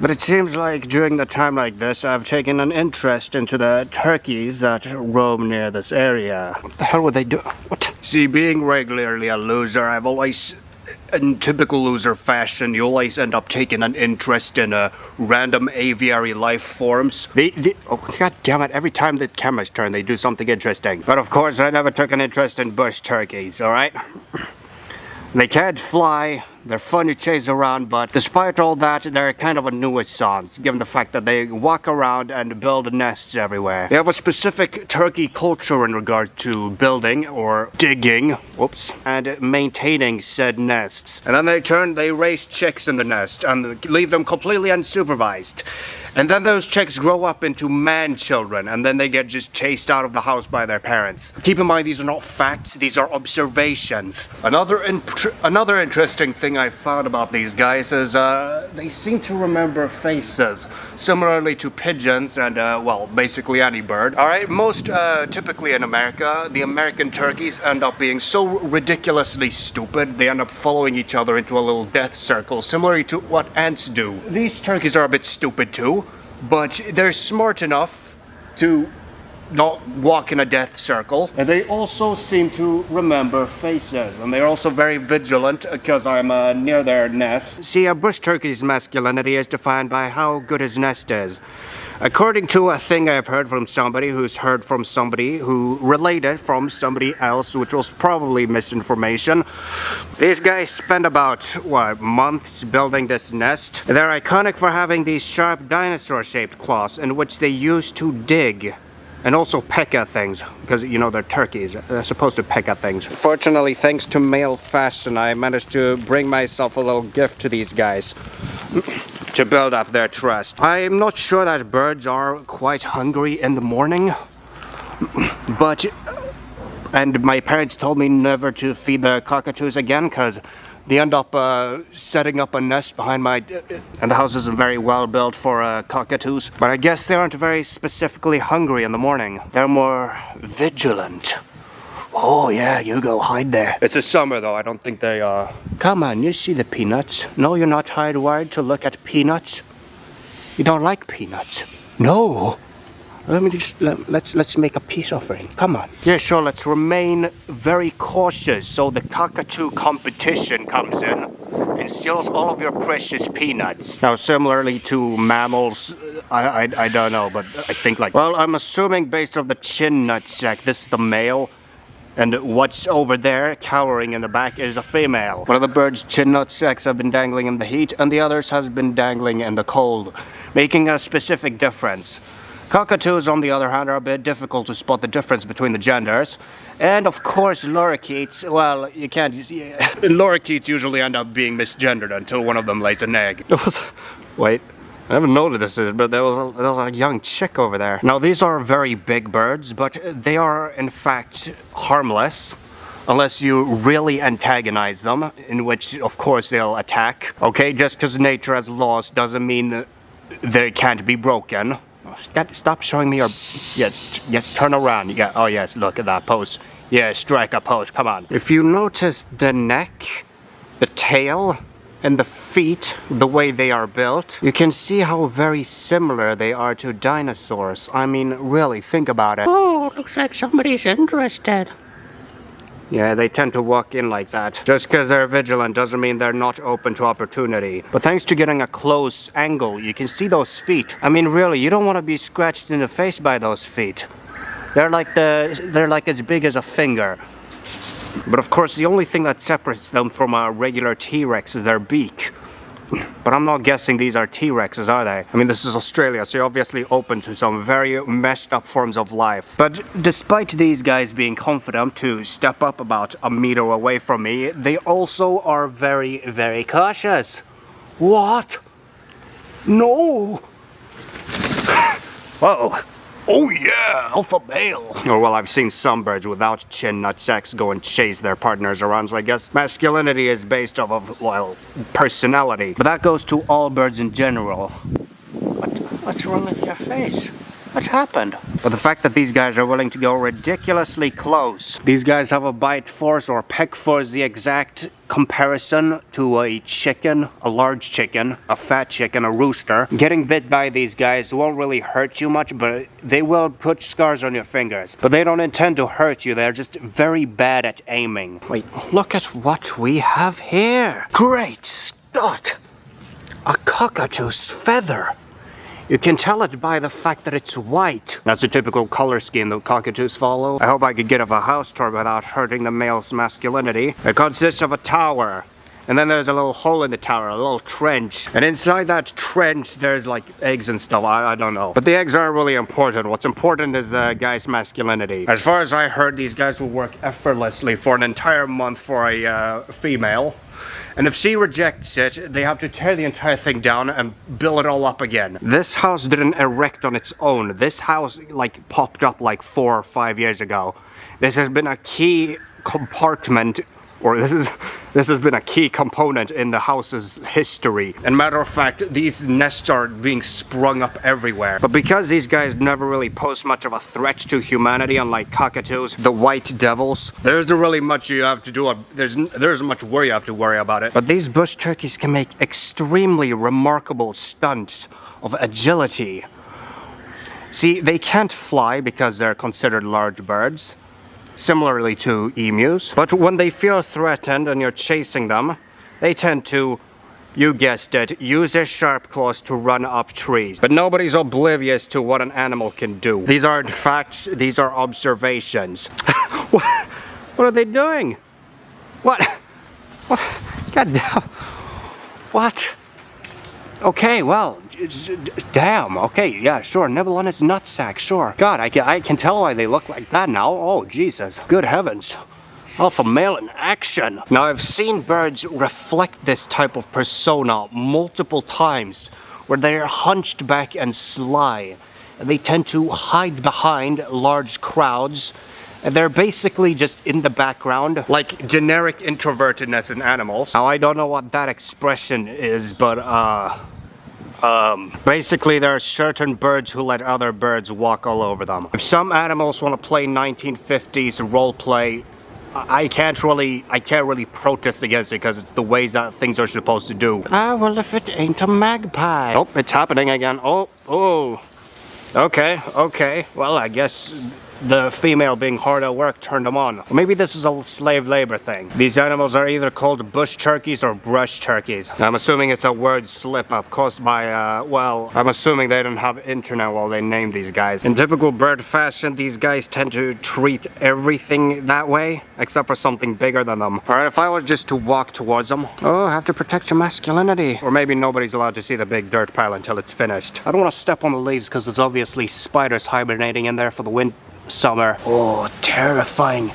But it seems like during the time like this, I've taken an interest into the turkeys that roam near this area. What the hell would they do? What? See, being regularly a loser, I've always, in typical loser fashion, you always end up taking an interest in random aviary life forms. Oh, god damn it, every time the cameras turn, they do something interesting. But of course, I never took an interest in bush turkeys, alright? They can't fly, they're fun to chase around, but despite all that, they're kind of a nuisance, given the fact that they walk around and build nests everywhere. They have a specific turkey culture in regard to building, or digging, whoops, and maintaining said nests. And then they raise chicks in the nest, and leave them completely unsupervised. And then those chicks grow up into man-children, and then they get just chased out of the house by their parents. Keep in mind, these are not facts, these are observations. Another interesting thing I found about these guys is they seem to remember faces, similarly to pigeons and, well, basically any bird. Alright, most typically in America, the American turkeys end up being so ridiculously stupid, they end up following each other into a little death circle, similar to what ants do. These turkeys are a bit stupid too, but they're smart enough to not walk in a death circle. And they also seem to remember faces, and they're also very vigilant because I'm near their nest. See, a bush turkey's masculinity is defined by how good his nest is. According to a thing I've heard from somebody who's heard from somebody who related from somebody else, which was probably misinformation. These guys spend about, what, months building this nest. They're iconic for having these sharp dinosaur-shaped claws in which they use to dig. And also peck at things, because, you know, they're turkeys. They're supposed to peck at things. Fortunately, thanks to male fashion, I managed to bring myself a little gift to these guys to build up their trust. I'm not sure that birds are quite hungry in the morning, but... And my parents told me never to feed the cockatoos again, because they end up setting up a nest behind my... And the house isn't very well built for cockatoos. But I guess they aren't very specifically hungry in the morning. They're more vigilant. Oh yeah, you go hide there. It's a summer though, I don't think they are. Come on, you see the peanuts? No, you're not hardwired to look at peanuts? You don't like peanuts? No. Let me just, let's make a peace offering. Come on. Yeah, sure, let's remain very cautious so the cockatoo competition comes in and steals all of your precious peanuts. Now, similarly to mammals, I don't know, but I think like... Well, I'm assuming based on the chin nut sack, this is the male. And what's over there, cowering in the back, is a female. One of the bird's chin nut sacks have been dangling in the heat, and the others has been dangling in the cold, making a specific difference. Cockatoos, on the other hand, are a bit difficult to spot the difference between the genders. And of course, lorikeets, well, you can't... Lorikeets usually end up being misgendered until one of them lays an egg. Wait, I haven't noticed this, but there was a young chick over there. Now, these are very big birds, but they are, in fact, harmless. Unless you really antagonize them, in which, of course, they'll attack. Okay, just because nature has laws doesn't mean that they can't be broken. Stop showing me your... Yes, turn around. Yeah, oh yes, look at that pose. Yeah, strike a pose, come on. If you notice the neck, the tail, and the feet, the way they are built, you can see how very similar they are to dinosaurs. I mean, really, think about it. Oh, looks like somebody's interested. Yeah, they tend to walk in like that. Just because they're vigilant doesn't mean they're not open to opportunity. But thanks to getting a close angle, you can see those feet. I mean, really, you don't want to be scratched in the face by those feet. They're like as big as a finger. But of course, the only thing that separates them from a regular T-Rex is their beak. But I'm not guessing these are T-Rexes, are they? I mean, this is Australia, so you're obviously open to some very messed up forms of life. But despite these guys being confident to step up about a meter away from me, they also are very, very cautious. What? No! Whoa. Oh yeah, alpha male. Oh, well, I've seen some birds without chin nut sacks go and chase their partners around, so I guess masculinity is based off of, well, personality. But that goes to all birds in general. What's wrong with your face? What happened? But the fact that these guys are willing to go ridiculously close. These guys have a bite force or peck force the exact comparison to a chicken, a large chicken, a fat chicken, a rooster. Getting bit by these guys won't really hurt you much, but they will put scars on your fingers. But they don't intend to hurt you, they're just very bad at aiming. Wait, look at what we have here. Great Scott! A cockatoo's feather. You can tell it by the fact that it's white. That's a typical color scheme that cockatoos follow. I hope I could get off a house tour without hurting the male's masculinity. It consists of a tower. And then there's a little hole in the tower, a little trench. And inside that trench, there's like eggs and stuff. I don't know. But the eggs aren't really important. What's important is the guy's masculinity. As far as I heard, these guys will work effortlessly for an entire month for a female. And if she rejects it, they have to tear the entire thing down and build it all up again. This house didn't erect on its own. This house like popped up like 4 or 5 years ago. This has been a key compartment, or this has been a key component in the house's history. And matter of fact, these nests are being sprung up everywhere. But because these guys never really pose much of a threat to humanity, unlike cockatoos, the white devils, there isn't really much you have to do. There isn't much worry you have to worry about it. But these bush turkeys can make extremely remarkable stunts of agility. See, they can't fly because they're considered large birds, similarly to emus. But when they feel threatened and you're chasing them, they tend to, you guessed it, use their sharp claws to run up trees. But nobody's oblivious to what an animal can do. These aren't facts, these are observations. What are they doing? What? God damn. What? Okay, well, damn, okay, yeah, sure, nibble on his nutsack, sure. God, I can tell why they look like that now. Oh, Jesus, good heavens. Alpha male in action. Now, I've seen birds reflect this type of persona multiple times, where they're hunched back and sly. They tend to hide behind large crowds, and they're basically just in the background, like generic introvertedness in animals. Now, I don't know what that expression is, but, basically there are certain birds who let other birds walk all over them. If some animals want to play 1950s role play, I can't really protest against it because it's the ways that things are supposed to do. Ah, well, if it ain't a magpie. Oh, it's happening again. Oh. Okay. Well, I guess the female being hard at work turned them on. Or maybe this is a slave labor thing. These animals are either called bush turkeys or brush turkeys. I'm assuming it's a word slip up caused by, well, I'm assuming they don't have internet while they name these guys. In typical bird fashion, these guys tend to treat everything that way, except for something bigger than them. Alright, if I was just to walk towards them, oh, I have to protect your masculinity. Or maybe nobody's allowed to see the big dirt pile until it's finished. I don't want to step on the leaves because there's obviously spiders hibernating in there for the summer. Oh, terrifying.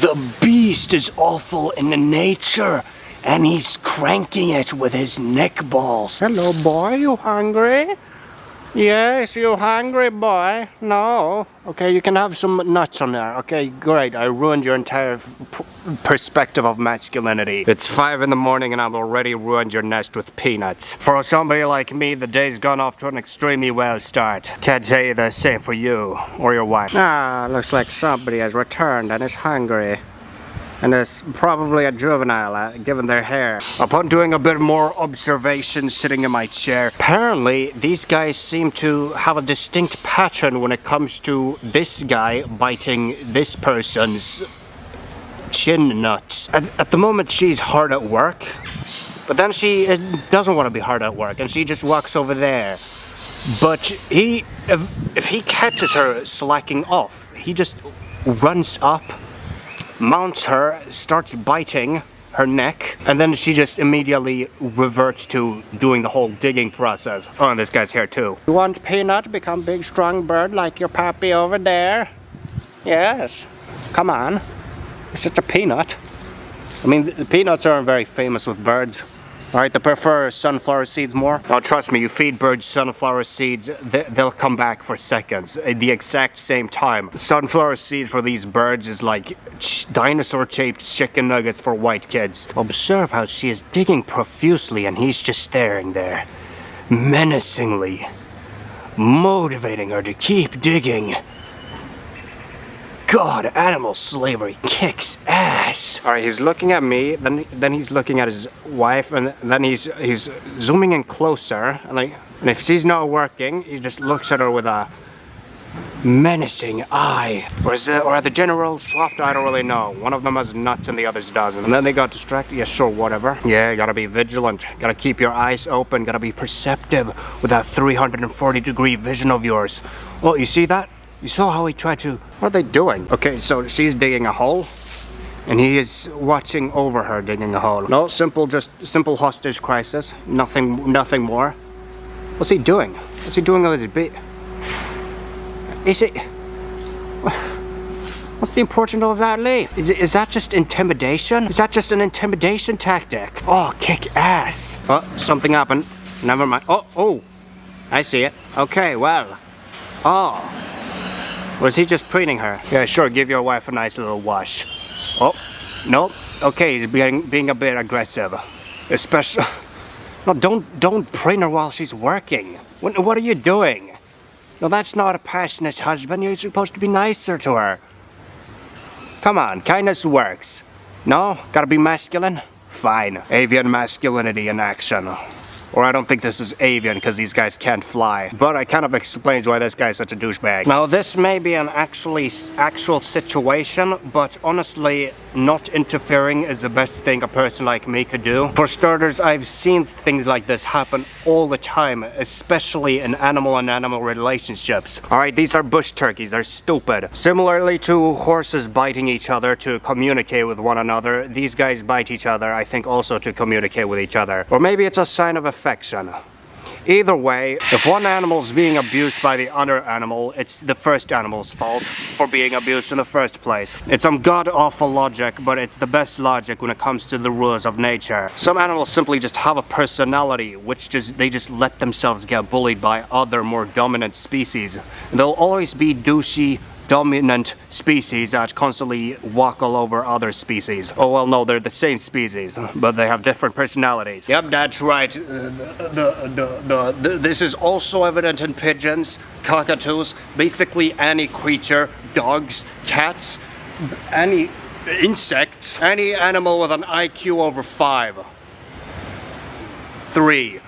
The beast is awful in nature, and he's cranking it with his neck balls. Hello, boy, you hungry? Yes, you hungry, boy? No. Okay, you can have some nuts on there. Okay, great. I ruined your entire perspective of masculinity. It's 5 in the morning and I've already ruined your nest with peanuts. For somebody like me, the day's gone off to an extremely well start. Can't say the same for you or your wife. Ah, looks like somebody has returned and is hungry. And it's probably a juvenile, given their hair. Upon doing a bit more observation sitting in my chair, apparently these guys seem to have a distinct pattern when it comes to this guy biting this person's chin nuts. At the moment she's hard at work, but then she doesn't want to be hard at work and she just walks over there. But if he catches her slacking off, he just runs up, mounts her, starts biting her neck, and then she just immediately reverts to doing the whole digging process. Oh, and this guy's here too. You want peanut to become big strong bird like your pappy over there? Yes. Come on. It's just a peanut. I mean, the peanuts aren't very famous with birds. Alright, they prefer sunflower seeds more. Oh, trust me, you feed birds sunflower seeds, they'll come back for seconds, at the exact same time. Sunflower seeds for these birds is like dinosaur-shaped chicken nuggets for white kids. Observe how she is digging profusely and he's just staring there, menacingly. motivating her to keep digging. God, animal slavery kicks ass. All right, he's looking at me, then he's looking at his wife, and then he's zooming in closer. And if she's not working, he just looks at her with a menacing eye. Or are the generals swapped? I don't really know. One of them has nuts and the others doesn't. And then they got distracted. Yeah, sure, whatever. Yeah, you gotta be vigilant. Gotta keep your eyes open. Gotta be perceptive with that 340-degree vision of yours. Oh, you see that? You saw how he tried to... What are they doing? Okay, so she's digging a hole, and he is watching over her digging a hole. No, just simple hostage crisis. Nothing more. What's he doing? What's he doing with his bit? Is it... What's the importance of that leaf? Is that just intimidation? Is that just an intimidation tactic? Oh, kick ass. Oh, something happened. Never mind. Oh, I see it. Okay, well. Oh. Was he just preening her? Yeah, sure, give your wife a nice little wash. Oh, nope. Okay, he's being a bit aggressive. Especially... No, don't preen her while she's working. What are you doing? No, that's not a passionate husband. You're supposed to be nicer to her. Come on, kindness works. No? Gotta be masculine? Fine. Avian masculinity in action. Or I don't think this is avian because these guys can't fly. But it kind of explains why this guy's such a douchebag. Now this may be an actual situation, but honestly, not interfering is the best thing a person like me could do. For starters, I've seen things like this happen all the time, especially in animal and animal relationships. Alright, these are bush turkeys, they're stupid. Similarly to horses biting each other to communicate with one another, these guys bite each other, I think also to communicate with each other. Or maybe it's a sign of affection. Either way, if one animal's being abused by the other animal, it's the first animal's fault for being abused in the first place. It's some god-awful logic, but it's the best logic when it comes to the rules of nature. Some animals simply just have a personality, which they just let themselves get bullied by other more dominant species. And they'll always be douchey, dominant species that constantly walk all over other species. Oh well, no, they're the same species, but they have different personalities. Yep, that's right. This is also evident in pigeons, cockatoos, basically any creature, dogs, cats, any insects, any animal with an IQ over 5. 3.